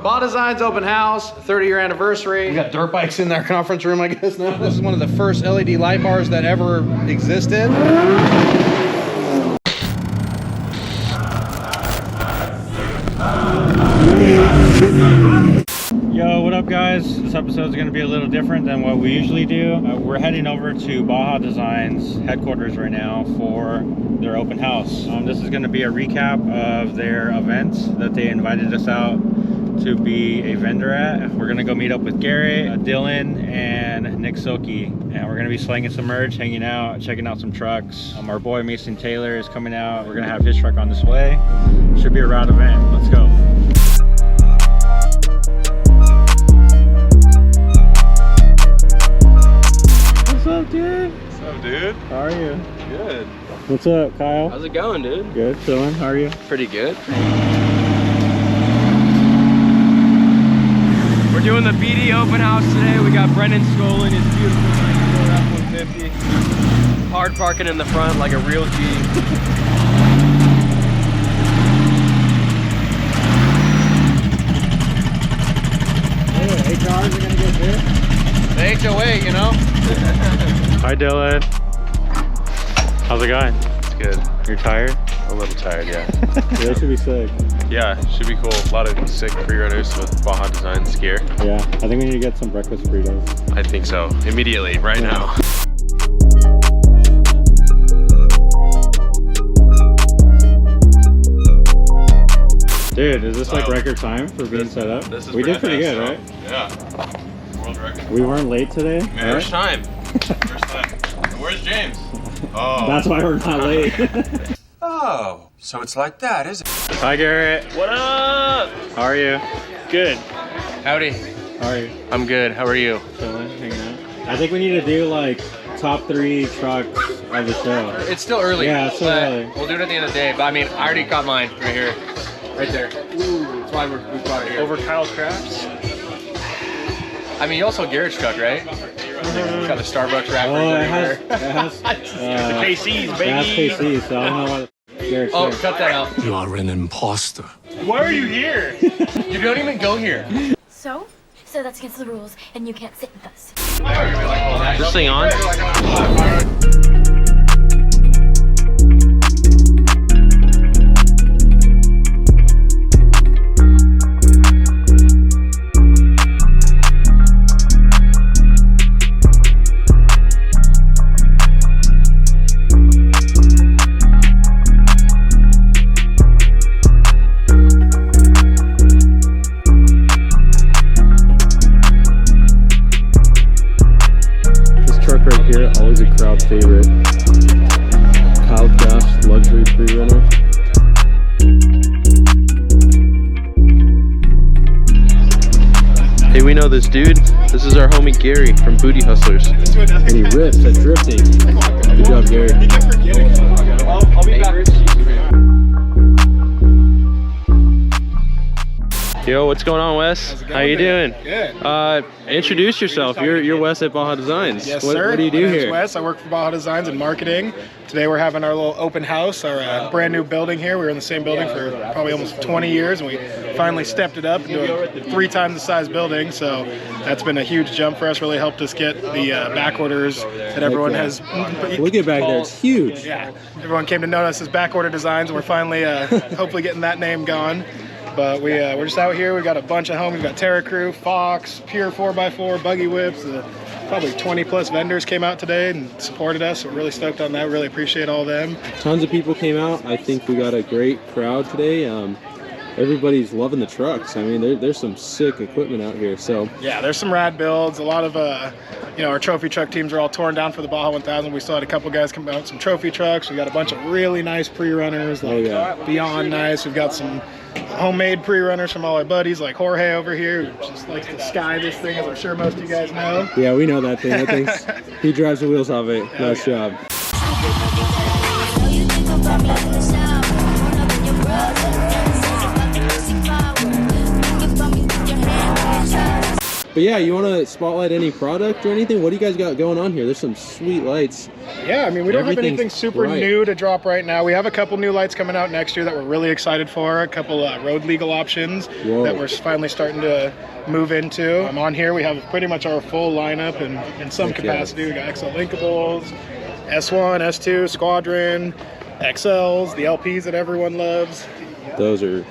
Baja Designs open house, 30-year anniversary. We got dirt bikes in our conference room, I guess now. This is one of the first LED light bars that ever existed. Yo, what up guys? This episode is going to be a little different than what we usually do. We're heading over to Baja Designs headquarters right now for their open house. This is going to be a recap of their events that they invited us out to be a vendor at. We're going to go meet up with Garrett, Dylan, and Nick Silky. And we're going to be slinging some merch, hanging out, checking out some trucks. Our boy Mason Taylor is coming out. We're going to have his truck on display. Should be a rad event. Let's go. What's up, dude? What's up, dude? How are you? Good. What's up, Kyle? How's it going, dude? Good, chilling. How are you? Pretty good. We're doing the BD open house today. We got Brennan Skolin, his beautiful 94 F-150. Hard parking in the front like a real G. Hey, cars are gonna get there. The HOA, you know? Hi, Dylan. How's it going? It's good. You're tired? A little tired, yeah. Yeah, that should be sick. Yeah, should be cool. A lot of sick pre-runners with Baja Designs gear. Yeah, I think we need to get some breakfast burritos. I think so. Immediately, right now. Dude, is this like record time for being set up? We did pretty good, right? Yeah. World record. We weren't late today. Man, first time. First time. And where's James? Oh. That's why we're not late. Oh, so it's like that, is it? Hi, Garrett. What up? How are you? Good. Howdy. How are you? I'm good. How are you? Chilling, hanging out. I think we need to do like top 3 trucks of the show. It's still early. Yeah, it's still but early. We'll do it at the end of the day. But I mean, I already got mine right here. Right there. That's why we brought it here. Over Kyle Crafts? I mean, you also Garrett's truck, right? It's got the Starbucks wrapper. Oh, it has The KCs, baby. That's KC, so I don't know why. Garrett's Oh, there. cut that out. You are an imposter. Why are you here? You don't even go here. So that's against the rules, and you can't sit with us. Is this thing on? Right here, always a crowd favorite. Kyle Craft's luxury pre-runner. Hey, we know this dude. This is our homie Gary from Booty Hustlers. And he rips at drifting. Good job, Gary. I'll be back. Yo, what's going on, Wes? How you doing? Good. Introduce yourself. You're Wes at Baja Designs. Yes, what, sir. What do you do My name's here? Wes. I work for Baja Designs in marketing. Today we're having our little open house, our brand new building here. We were in the same building for probably almost 20 years, and we finally stepped it up into a 3 times the size building. So that's been a huge jump for us. Really helped us get the back orders that everyone has. Look at back there, it's huge. Yeah, everyone came to know us as Back Order Designs, and we're finally hopefully getting that name gone. But we're just out here. We've got a bunch of homies. We've got Terra Crew, Fox, Pure 4x4, Buggy Whips. Probably 20 plus vendors came out today and supported us. So we're really stoked on that. Really appreciate all of them. Tons of people came out. I think we got a great crowd today. Everybody's loving the trucks. I mean, there's some sick equipment out here. So yeah, there's some rad builds. A lot of our trophy truck teams are all torn down for the Baja 1000. We still had a couple guys come out with some trophy trucks. We got a bunch of really nice pre-runners, like beyond nice. We've got some homemade pre-runners from all our buddies, like Jorge over here, who just likes to sky this thing, as I'm sure most of you guys know. yeah, we know that thing. I think he drives the wheels off it. Nice job. But yeah, you want to spotlight any product or anything? What do you guys got going on here? There's some sweet lights. Yeah, I mean, we don't have anything Everything's super bright. new to drop right now. We have a couple new lights coming out next year that we're really excited for. A couple road legal options that we're finally starting to move into. On here, we have pretty much our full lineup in some capacity. We got XL Linkables, S1, S2, Squadron, XLs, the LPs that everyone loves. Those are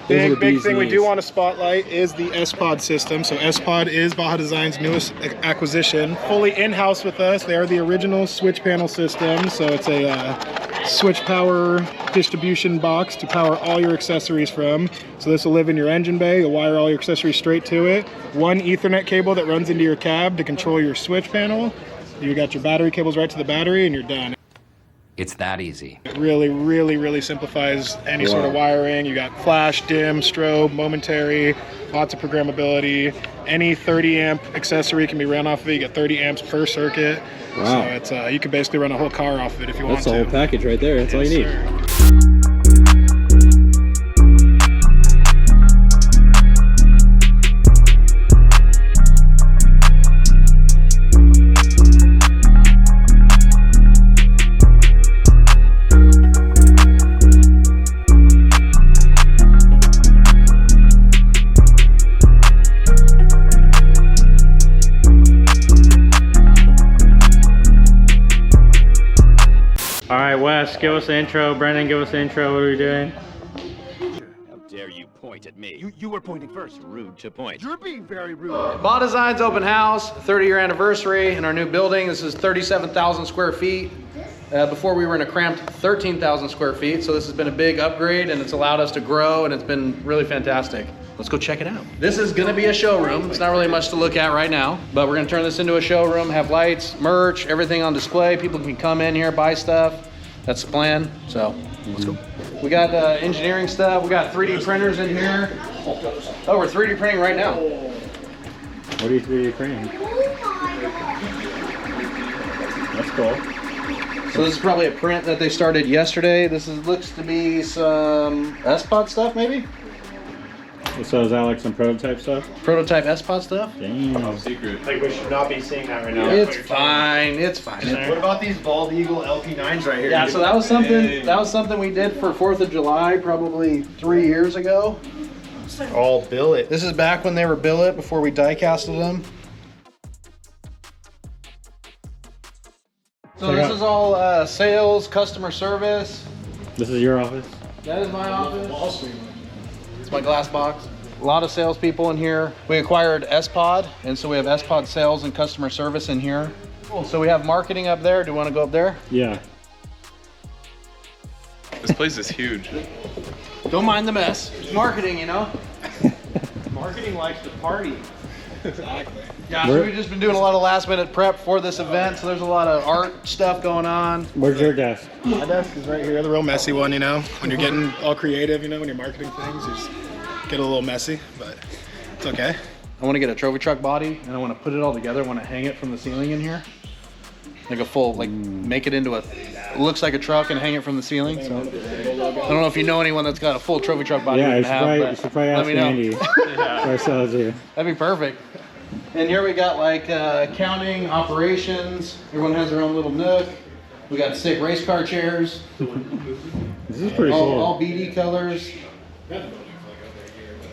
Big bees thing we knees. do want to spotlight is the S-Pod system. So S-Pod is Baja Design's newest acquisition. Fully in-house with us. They are the original switch panel system. So it's a switch power distribution box to power all your accessories from. So this will live in your engine bay. You'll wire all your accessories straight to it. One Ethernet cable that runs into your cab to control your switch panel. You got your battery cables right to the battery and you're done. It's that easy. It really simplifies any sort of wiring. You got flash, dim, strobe, momentary, lots of programmability. Any 30 amp accessory can be run off of it. You get 30 amps per circuit. Wow. So it's you can basically run a whole car off of it if you want That's to. the whole package right there. That's all you need. Sir. All right, Wes, give us the intro. Brendan, give us the intro. What are we doing? How dare you point at me? You were pointing first. Rude to point. You're being very rude. Baja Design's open house, 30-year anniversary in our new building. This is 37,000 square feet. Before we were in a cramped 13,000 square feet, so this has been a big upgrade and it's allowed us to grow and it's been really fantastic. Let's go check it out. This is gonna be a showroom. It's not really much to look at right now, but we're gonna turn this into a showroom, have lights, merch, everything on display. People can come in here, buy stuff. That's the plan, so let's go. We got engineering stuff. We got 3D printers in here. Oh, we're 3D printing right now. What are you 3D printing? That's cool. So this is probably a print that they started yesterday. This looks to be some S-Pod stuff, maybe? So is that like some prototype stuff? Prototype S-Pod stuff? Damn. Secret. Like we should not be seeing that right now. It's fine, it's fine. What about these Bald Eagle LP9s right here? Yeah, so that was something we did for 4th of July probably 3 years ago. All billet. This is back when they were billet before we die casted them. So this is all sales, customer service. This is your office? That is my office. It's my glass box. A lot of salespeople in here. We acquired S-Pod, and so we have S-Pod sales and customer service in here. Cool. So we have marketing up there. Do you want to go up there? Yeah. This place is huge. Don't mind the mess. Marketing, you know? Marketing likes to party. Exactly. Yeah, so we've just been doing a lot of last minute prep for this event, so there's a lot of art stuff going on. Where's your desk? My desk is right here, the real messy one, you know? When you're getting all creative, you know, when you're marketing things, you just get a little messy, but it's okay. I want to get a trophy truck body, and I want to put it all together. I want to hang it from the ceiling in here. Like a full, like, make it into looks like a truck and hang it from the ceiling. So I don't know if you know anyone that's got a full trophy truck body. Yeah, you you should probably ask Andy. That'd be perfect. And here we got like accounting, operations. Everyone has their own little nook. We got sick race car chairs. This is pretty cool. All BD colors.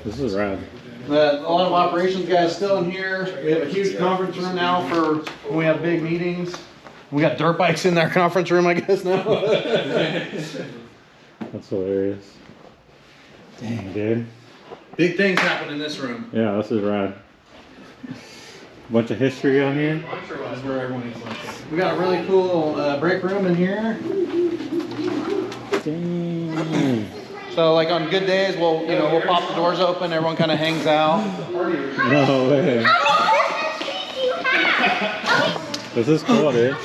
This is rad. A lot of operations guys still in here. We have a huge conference room now for when we have big meetings. We got dirt bikes in our conference room, I guess now. That's hilarious. Dang, dude. Big things happen in this room. Yeah, this is rad. Bunch of history on here. That's where everyone is. We got a really cool break room in here. Dang. So like on good days, we'll pop the doors open. Everyone kind of hangs out. No way. This is cool, dude.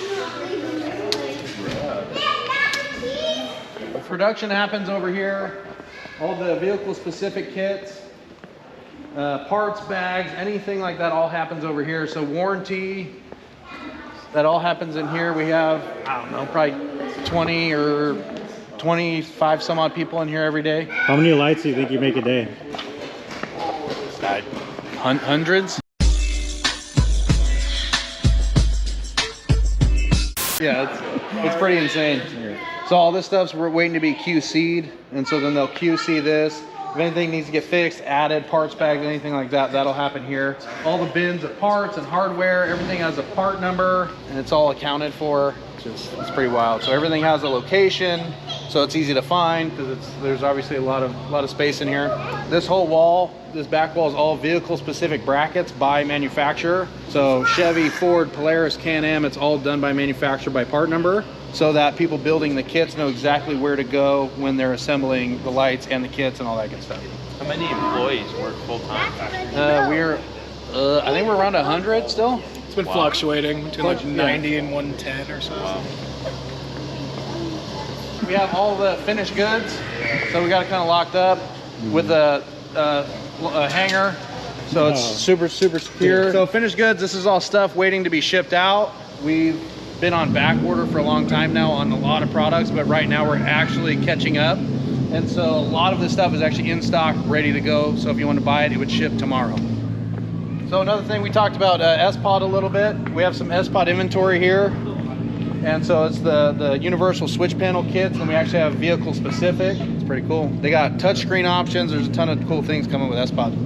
Production happens over here. All the vehicle-specific kits, parts, bags, anything like that all happens over here. So warranty, that all happens in here. We have, I don't know, probably 20 or 25 some odd people in here every day. How many lights do you think you make a day? Hundreds. Yeah, it's pretty insane. So all this stuff's we're waiting to be QC'd, and so then they'll QC this. If anything needs to get fixed, added, parts bags, anything like that, that'll happen here. All the bins of parts and hardware, everything has a part number, and it's all accounted for. It's pretty wild. So everything has a location, so it's easy to find because there's obviously a lot of space in here. This whole wall, this back wall is all vehicle-specific brackets by manufacturer. So Chevy, Ford, Polaris, Can-Am, it's all done by manufacturer by part number, so that people building the kits know exactly where to go when they're assembling the lights and the kits and all that good stuff. How many employees work full-time? I think we're around 100 still. It's been fluctuating between like 90 and 110 or so. Wow. We have all the finished goods, so we got it kind of locked up with a hanger, so it's super secure. So finished goods, this is all stuff waiting to be shipped out. We've been on back order for a long time now on a lot of products, but right now we're actually catching up. And so a lot of this stuff is actually in stock, ready to go. So if you want to buy it, it would ship tomorrow. So another thing, we talked about S-Pod a little bit. We have some S-Pod inventory here. And so it's the universal switch panel kits, and we actually have vehicle specific. It's pretty cool. They got touchscreen options. There's a ton of cool things coming with S-Pod.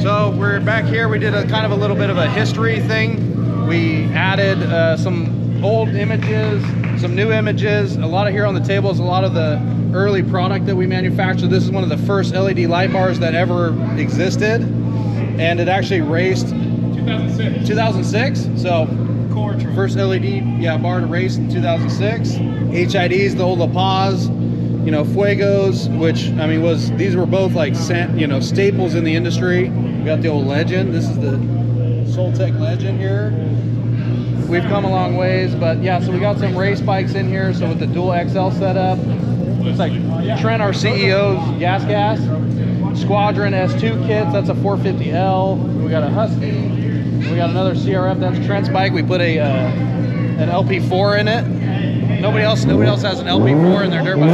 So we're back here. We did a kind of a little bit of a history thing. We added some old images, some new images. A lot of here on the table is a lot of the early product that we manufactured. This is one of the first LED light bars that ever existed. And it actually raced 2006. So first LED bar to race in 2006. HIDs, the old La Paz, Fuegos, which these were both like staples in the industry. We got the old Legend. This is the Soltec Legend here. We've come a long ways, but yeah, so we got some race bikes in here. So with the dual XL setup, it's like Trent, our CEO's gas. Squadron S2 kits, that's a 450L. We got a Husky. We got another CRF, that's Trent's bike. We put an LP4 in it. Nobody else has an LP4 in their dirt bike.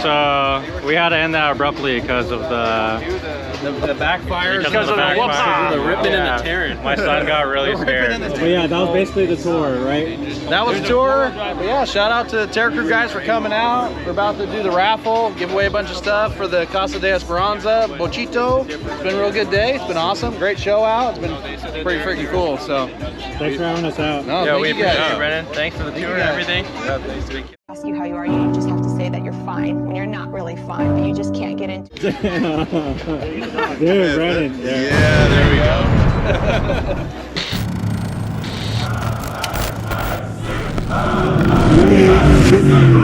So we had to end that abruptly because of the backfire. Because of the ripping and the tearing. My son got really scared. But yeah, that was basically the tour, right? That was the tour. But yeah, shout out to the Terra crew guys for coming out. We're about to do the raffle, give away a bunch of stuff for the Casa de Esperanza, Bochito. It's been a real good day. It's been awesome. Great show out. It's been pretty freaking cool. So thanks for having us out. No, yeah, we appreciate it, Brennan. Thanks for the tour and everything. Ask you how you are, you just have to say that you're fine when you're not really fine, but you just can't get into it. Dude, Brennan. Yeah, there we go.